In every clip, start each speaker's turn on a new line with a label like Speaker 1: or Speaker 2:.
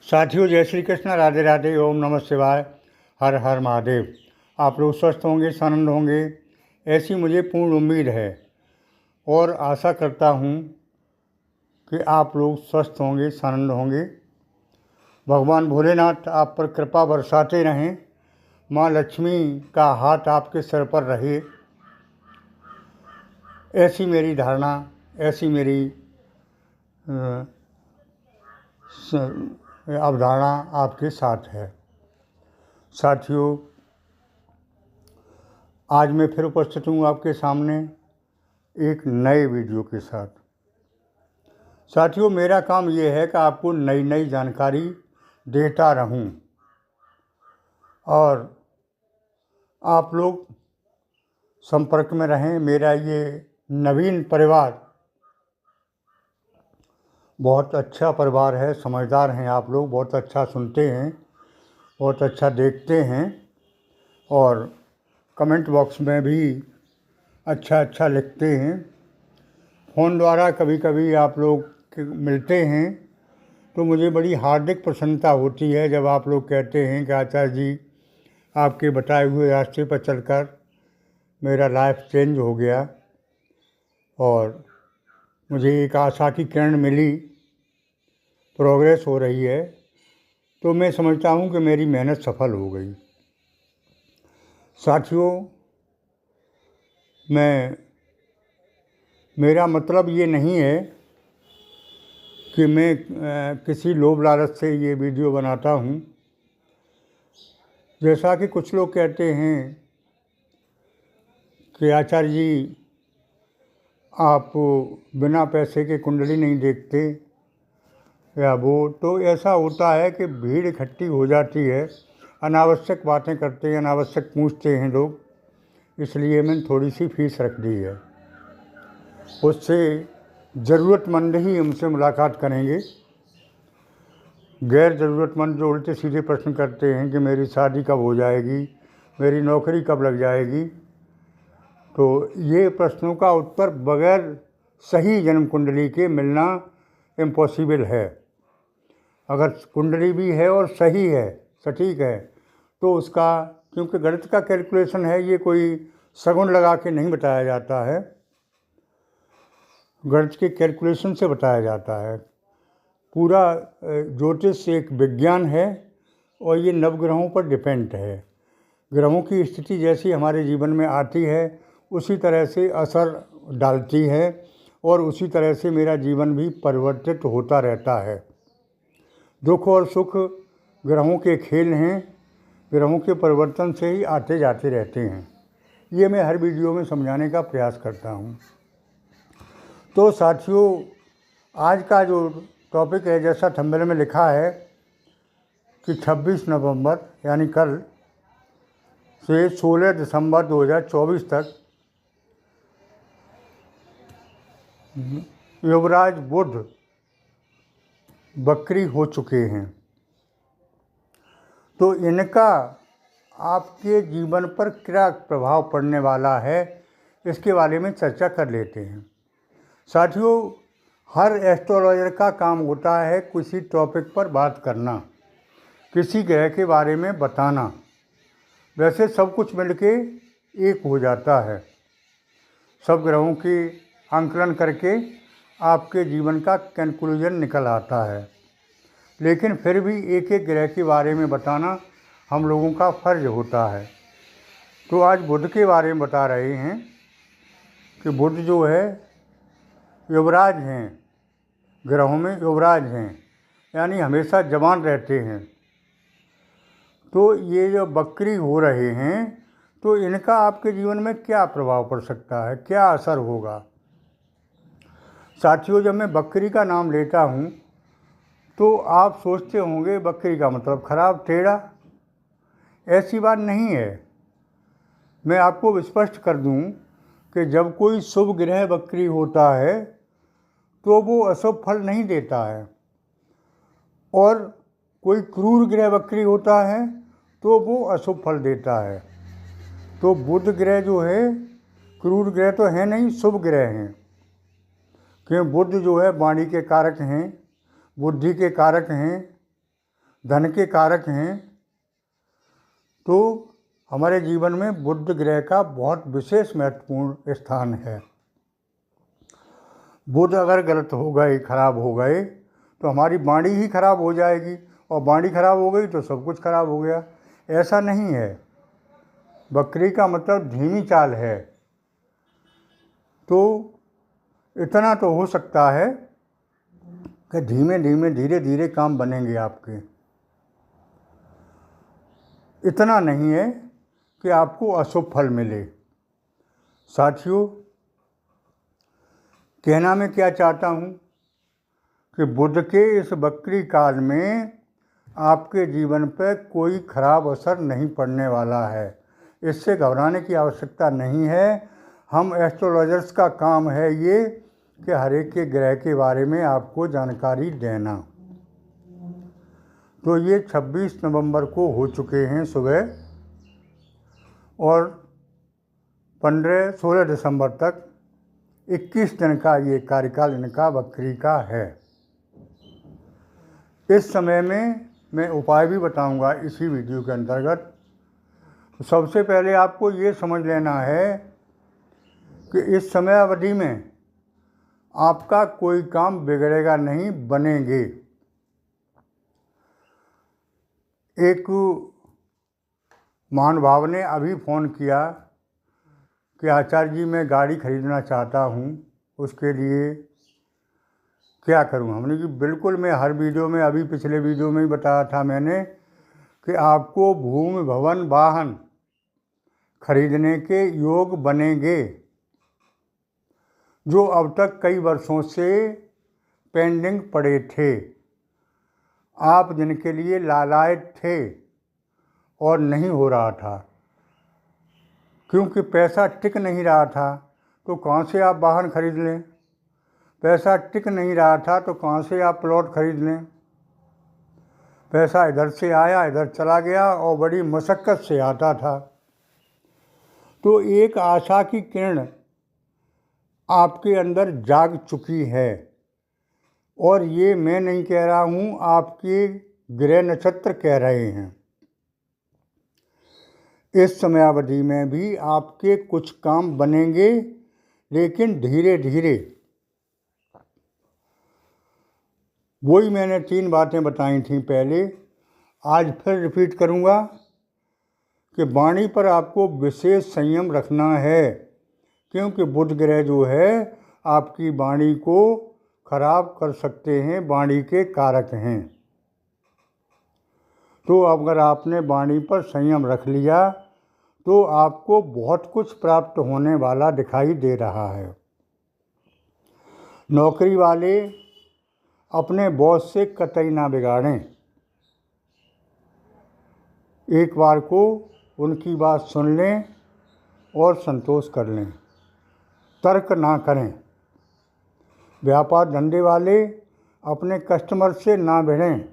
Speaker 1: साथियों, जय श्री कृष्ण, राधे राधे, ओम नमः शिवाय, हर हर महादेव। आप लोग स्वस्थ होंगे, आनंद होंगे, ऐसी मुझे पूर्ण उम्मीद है और आशा करता हूँ कि आप लोग स्वस्थ होंगे, आनंद होंगे। भगवान भोलेनाथ आप पर कृपा बरसाते रहें, माँ लक्ष्मी का हाथ आपके सिर पर रहे, ऐसी मेरी धारणा, ऐसी मेरी अवधारणा आपके साथ है। साथियों, आज मैं फिर उपस्थित हूँ आपके सामने एक नए वीडियो के साथ। साथियों, मेरा काम ये है कि आपको नई नई जानकारी देता रहूं और आप लोग संपर्क में रहें। मेरा ये नवीन परिवार बहुत अच्छा परिवार है, समझदार हैं आप लोग, बहुत अच्छा सुनते हैं, बहुत अच्छा देखते हैं और कमेंट बॉक्स में भी अच्छा लिखते हैं। फ़ोन द्वारा कभी कभी आप लोग मिलते हैं तो मुझे बड़ी हार्दिक प्रसन्नता होती है जब आप लोग कहते हैं कि आचार्य जी, आपके बताए हुए रास्ते पर चलकर मेरा लाइफ चेंज हो गया और मुझे एक आशा की किरण मिली, प्रोग्रेस हो रही है, तो मैं समझता हूँ कि मेरी मेहनत सफल हो गई। साथियों, मेरा मतलब ये नहीं है कि मैं किसी लोभ लालच से ये वीडियो बनाता हूँ। जैसा कि कुछ लोग कहते हैं कि आचार्य जी, आप बिना पैसे के कुंडली नहीं देखते या वो, तो ऐसा होता है कि भीड़ इकट्ठी हो जाती है, अनावश्यक बातें करते हैं, अनावश्यक पूछते हैं लोग, इसलिए मैंने थोड़ी सी फीस रख दी है। उससे ज़रूरतमंद ही हमसे मुलाकात करेंगे। गैर ज़रूरतमंद जो उल्टे सीधे प्रश्न करते हैं कि मेरी शादी कब हो जाएगी, मेरी नौकरी कब लग जाएगी, तो ये प्रश्नों का उत्तर बगैर सही जन्म कुंडली के मिलना इम्पॉसिबल है। अगर कुंडली भी है और सही है, सटीक है, तो उसका, क्योंकि गणित का कैलकुलेशन है, ये कोई सगुन लगा के नहीं बताया जाता है, गणित के कैलकुलेशन से बताया जाता है। पूरा ज्योतिष एक विज्ञान है और ये नवग्रहों पर डिपेंड है। ग्रहों की स्थिति जैसी हमारे जीवन में आती है उसी तरह से असर डालती है और उसी तरह से मेरा जीवन भी परिवर्तित होता रहता है। दुख और सुख ग्रहों के खेल हैं, ग्रहों के परिवर्तन से ही आते जाते रहते हैं। ये मैं हर वीडियो में समझाने का प्रयास करता हूँ। तो साथियों, आज का जो टॉपिक है, जैसा थंबनेल में लिखा है कि 26 नवंबर यानी कल से 16 दिसंबर 2024 तक युवराज बुध बकरी हो चुके हैं, तो इनका आपके जीवन पर क्या प्रभाव पड़ने वाला है, इसके बारे में चर्चा कर लेते हैं। साथियों, हर एस्ट्रोलॉजर का काम होता है किसी टॉपिक पर बात करना, किसी ग्रह के बारे में बताना। वैसे सब कुछ मिलके एक हो जाता है, सब ग्रहों के आंकलन करके आपके जीवन का कंक्लूजन निकल आता है, लेकिन फिर भी एक एक ग्रह के बारे में बताना हम लोगों का फर्ज होता है। तो आज बुध के बारे में बता रहे हैं कि बुध जो है युवराज हैं, ग्रहों में युवराज हैं, यानी हमेशा जवान रहते हैं। तो ये जो बकरी हो रहे हैं, तो इनका आपके जीवन में क्या प्रभाव पड़ सकता है, क्या असर होगा। साथियों, जब मैं बकरी का नाम लेता हूँ तो आप सोचते होंगे बकरी का मतलब खराब, टेढ़ा। ऐसी बात नहीं है। मैं आपको स्पष्ट कर दूँ कि जब कोई शुभ ग्रह बकरी होता है तो वो अशुभ फल नहीं देता है, और कोई क्रूर ग्रह बकरी होता है तो वो अशुभ फल देता है। तो बुध ग्रह जो है क्रूर ग्रह तो है नहीं, शुभ ग्रह हैं, क्योंकि बुध जो है वाणी के कारक हैं, बुद्धि के कारक हैं, धन के कारक हैं, तो हमारे जीवन में बुध ग्रह का बहुत विशेष महत्वपूर्ण स्थान है। बुध अगर गलत हो गए, खराब हो गए, तो हमारी वाणी ही खराब हो जाएगी, और वाणी खराब हो गई तो सब कुछ खराब हो गया। ऐसा नहीं है। वक्री का मतलब धीमी चाल है, तो इतना तो हो सकता है कि धीमे धीमे धीरे धीरे काम बनेंगे आपके। इतना नहीं है कि आपको अशुभ फल मिले। साथियों, कहना मैं क्या चाहता हूँ कि बुध के इस वक्री काल में आपके जीवन पर कोई खराब असर नहीं पड़ने वाला है। इससे घबराने की आवश्यकता नहीं है। हम एस्ट्रोलॉजर्स का काम है ये कि हर एक के ग्रह के बारे में आपको जानकारी देना। तो ये 26 नवंबर को हो चुके हैं सुबह, और 16 दिसंबर तक 21 दिन का ये कार्यकाल इनका वक्री का है। इस समय में मैं उपाय भी बताऊंगा इसी वीडियो के अंतर्गत। सबसे पहले आपको ये समझ लेना है कि इस समय अवधि में आपका कोई काम बिगड़ेगा नहीं, बनेंगे। एक महानुभाव ने अभी फ़ोन किया कि आचार्य जी मैं गाड़ी खरीदना चाहता हूँ, उसके लिए क्या करूँ। हमने कि बिल्कुल, मैं हर वीडियो में, अभी पिछले वीडियो में ही बताया था मैंने कि आपको भूमि, भवन, वाहन खरीदने के योग बनेंगे, जो अब तक कई वर्षों से पेंडिंग पड़े थे। आप जिनके लिए लालायित थे और नहीं हो रहा था, क्योंकि पैसा टिक नहीं रहा था, तो कहाँ से आप वाहन खरीद लें। पैसा टिक नहीं रहा था तो कहाँ से आप प्लॉट खरीद लें। पैसा इधर से आया, इधर चला गया, और बड़ी मशक्क़त से आता था। तो एक आशा की किरण आपके अंदर जाग चुकी है, और ये मैं नहीं कह रहा हूँ, आपके ग्रह नक्षत्र कह रहे हैं। इस समयावधि में भी आपके कुछ काम बनेंगे, लेकिन धीरे धीरे। वही मैंने 3 बातें बताई थी पहले, आज फिर रिपीट करूँगा कि वाणी पर आपको विशेष संयम रखना है, क्योंकि बुध ग्रह जो है आपकी वाणी को खराब कर सकते हैं, वाणी के कारक हैं। तो अगर आपने वाणी पर संयम रख लिया तो आपको बहुत कुछ प्राप्त होने वाला दिखाई दे रहा है। नौकरी वाले अपने बॉस से कतई ना बिगाड़ें। एक बार को उनकी बात सुन लें और संतोष कर लें, तर्क ना करें। व्यापार धंधे वाले अपने कस्टमर से ना भिड़ें।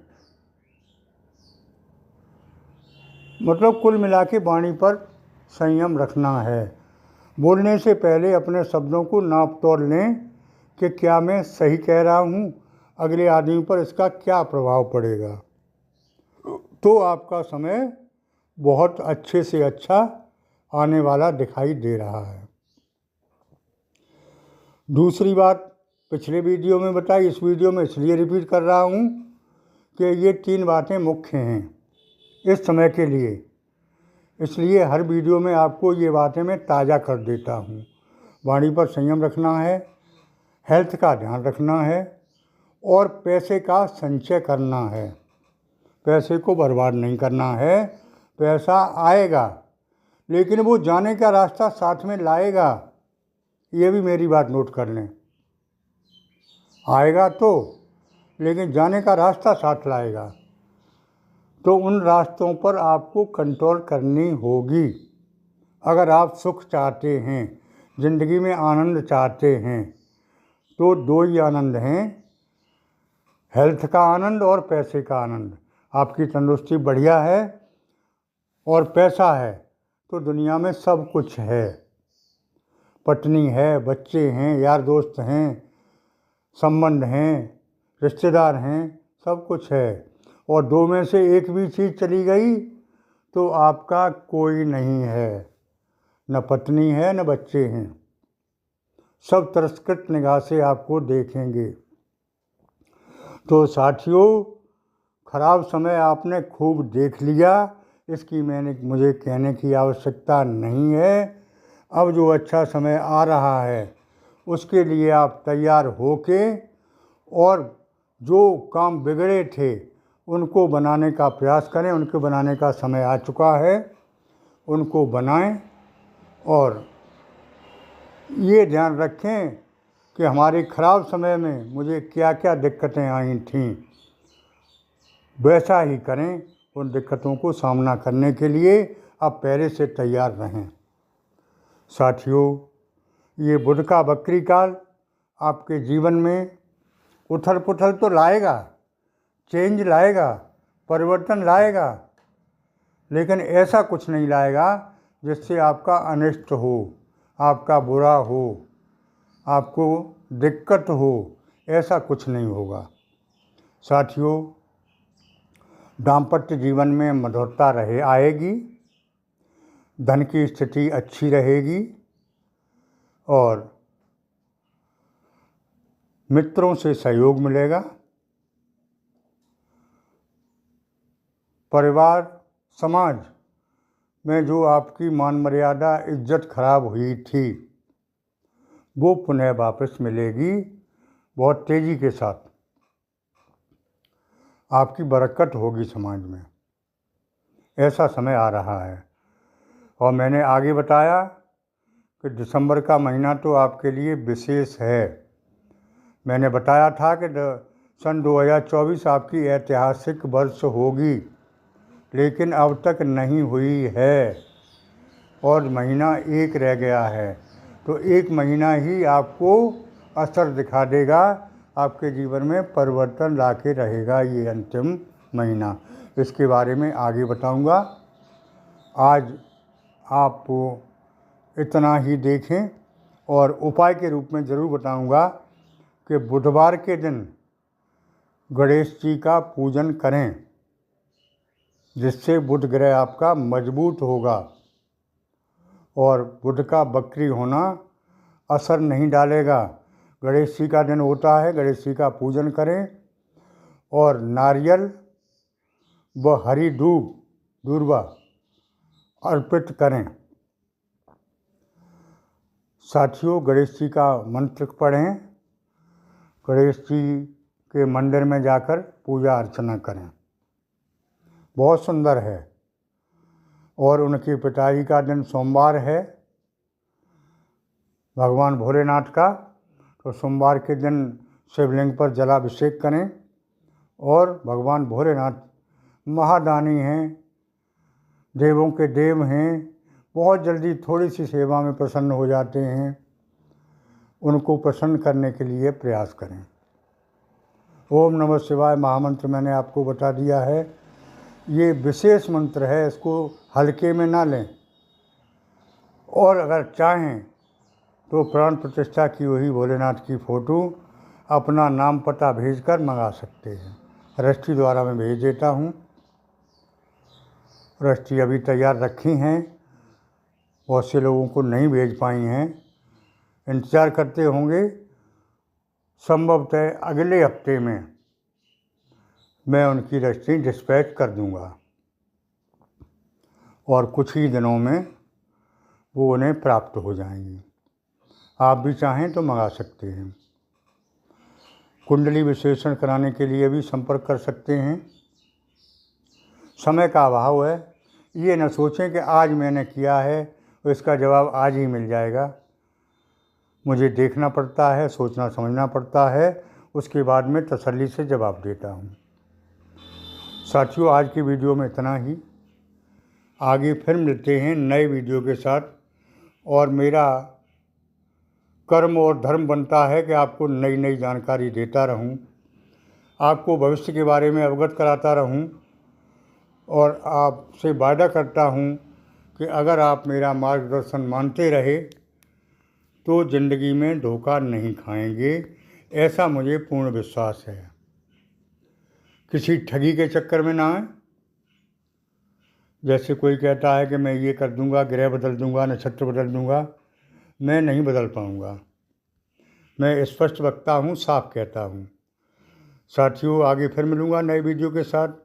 Speaker 1: मतलब कुल मिला के वाणी पर संयम रखना है। बोलने से पहले अपने शब्दों को नाप तोल लें कि क्या मैं सही कह रहा हूँ, अगले आदमी पर इसका क्या प्रभाव पड़ेगा। तो आपका समय बहुत अच्छे से अच्छा आने वाला दिखाई दे रहा है। दूसरी बात पिछले वीडियो में बताई, इस वीडियो में इसलिए रिपीट कर रहा हूँ कि ये 3 बातें मुख्य हैं इस समय के लिए, इसलिए हर वीडियो में आपको ये बातें मैं ताज़ा कर देता हूँ। वाणी पर संयम रखना है, हेल्थ का ध्यान रखना है, और पैसे का संचय करना है। पैसे को बर्बाद नहीं करना है। पैसा आएगा, लेकिन वो जाने का रास्ता साथ में लाएगा। ये भी मेरी बात नोट कर लें। आएगा तो, लेकिन जाने का रास्ता साथ लाएगा। तो उन रास्तों पर आपको कंट्रोल करनी होगी। अगर आप सुख चाहते हैं, ज़िंदगी में आनंद चाहते हैं, तो 2 ही आनंद हैं, हेल्थ का आनंद और पैसे का आनंद। आपकी तंदुरुस्ती बढ़िया है और पैसा है तो दुनिया में सब कुछ है। पत्नी है, बच्चे हैं, यार दोस्त हैं, संबंध हैं, रिश्तेदार हैं, सब कुछ है। और दो में से एक भी चीज़ चली गई तो आपका कोई नहीं है, न पत्नी है न बच्चे हैं। सब तिरस्कृत निगाह से आपको देखेंगे। तो साथियों, खराब समय आपने खूब देख लिया, इसकी मुझे कहने की आवश्यकता नहीं है। अब जो अच्छा समय आ रहा है उसके लिए आप तैयार होके और जो काम बिगड़े थे उनको बनाने का प्रयास करें। उनको बनाने का समय आ चुका है, उनको बनाएं। और ये ध्यान रखें कि हमारे ख़राब समय में मुझे क्या क्या दिक्कतें आई थीं, वैसा ही करें। उन दिक्कतों को सामना करने के लिए अब पहले से तैयार रहें। साथियों, ये बुध का वक्री काल आपके जीवन में उथल पुथल तो लाएगा, चेंज लाएगा, परिवर्तन लाएगा, लेकिन ऐसा कुछ नहीं लाएगा जिससे आपका अनिष्ट हो, आपका बुरा हो, आपको दिक्कत हो। ऐसा कुछ नहीं होगा। साथियों, दाम्पत्य जीवन में मधुरता आएगी, धन की स्थिति अच्छी रहेगी और मित्रों से सहयोग मिलेगा। परिवार समाज में जो आपकी मान मर्यादा इज्जत खराब हुई थी वो पुनः वापस मिलेगी बहुत तेज़ी के साथ। आपकी बरकत होगी समाज में, ऐसा समय आ रहा है। और मैंने आगे बताया कि दिसंबर का महीना तो आपके लिए विशेष है। मैंने बताया था कि सन 2024 आपकी ऐतिहासिक वर्ष होगी, लेकिन अब तक नहीं हुई है और महीना एक रह गया है। तो एक महीना ही आपको असर दिखा देगा, आपके जीवन में परिवर्तन ला के रहेगा ये अंतिम महीना। इसके बारे में आगे बताऊंगा। आज आप इतना ही देखें और उपाय के रूप में ज़रूर बताऊंगा कि बुधवार के दिन गणेश जी का पूजन करें, जिससे बुध ग्रह आपका मजबूत होगा और बुध का वक्री होना असर नहीं डालेगा। गणेश जी का दिन होता है, गणेश जी का पूजन करें और नारियल व हरी दूर्वा अर्पित करें। साथियों, गणेश जी का मंत्र पढ़ें, गणेश जी के मंदिर में जाकर पूजा अर्चना करें, बहुत सुंदर है। और उनके पिताजी का दिन सोमवार है, भगवान भोलेनाथ का। तो सोमवार के दिन शिवलिंग पर जलाभिषेक करें और भगवान भोलेनाथ महादानी हैं, देवों के देव हैं, बहुत जल्दी थोड़ी सी सेवा में प्रसन्न हो जाते हैं। उनको प्रसन्न करने के लिए प्रयास करें। ओम नमः शिवाय महामंत्र मैंने आपको बता दिया है। ये विशेष मंत्र है, इसको हल्के में ना लें। और अगर चाहें तो प्राण प्रतिष्ठा की हुई भोलेनाथ की फ़ोटो अपना नाम पता भेजकर मंगा सकते हैं। रजिस्ट्री द्वारा मैं भेज देता हूँ। रजिस्ट्री अभी तैयार रखी हैं, बहुत से लोगों को नहीं भेज पाई हैं, इंतज़ार करते होंगे। संभवतः अगले हफ्ते में मैं उनकी रजिस्ट्री डिस्पैच कर दूंगा और कुछ ही दिनों में वो उन्हें प्राप्त हो जाएंगी। आप भी चाहें तो मंगा सकते हैं। कुंडली विश्लेषण कराने के लिए भी संपर्क कर सकते हैं। समय का अभाव है, ये न सोचें कि आज मैंने किया है तो इसका जवाब आज ही मिल जाएगा। मुझे देखना पड़ता है, सोचना समझना पड़ता है, उसके बाद में तसल्ली से जवाब देता हूँ। साथियों, आज की वीडियो में इतना ही। आगे फिर मिलते हैं नए वीडियो के साथ। और मेरा कर्म और धर्म बनता है कि आपको नई नई जानकारी देता रहूं, आपको भविष्य के बारे में अवगत कराता रहूं और आपसे वादा करता हूं कि अगर आप मेरा मार्गदर्शन मानते रहे तो ज़िंदगी में धोखा नहीं खाएंगे। ऐसा मुझे पूर्ण विश्वास है किसी ठगी के चक्कर में ना आए। जैसे कोई कहता है कि मैं ये कर दूंगा, ग्रह बदल दूंगा, नक्षत्र बदल दूंगा, मैं नहीं बदल पाऊंगा। मैं स्पष्ट वक्ता हूँ, साफ कहता हूँ। साथियों, आगे फिर मिलूँगा नए वीडियो के साथ।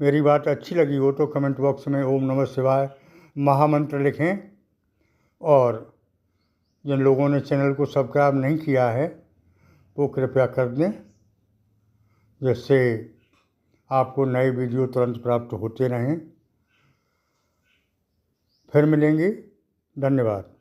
Speaker 1: मेरी बात अच्छी लगी हो तो कमेंट बॉक्स में ओम नमः शिवाय महामंत्र लिखें, और जिन लोगों ने चैनल को सब्सक्राइब नहीं किया है वो कृपया कर दें, जिससे आपको नए वीडियो तुरंत प्राप्त होते रहें। फिर मिलेंगे। धन्यवाद।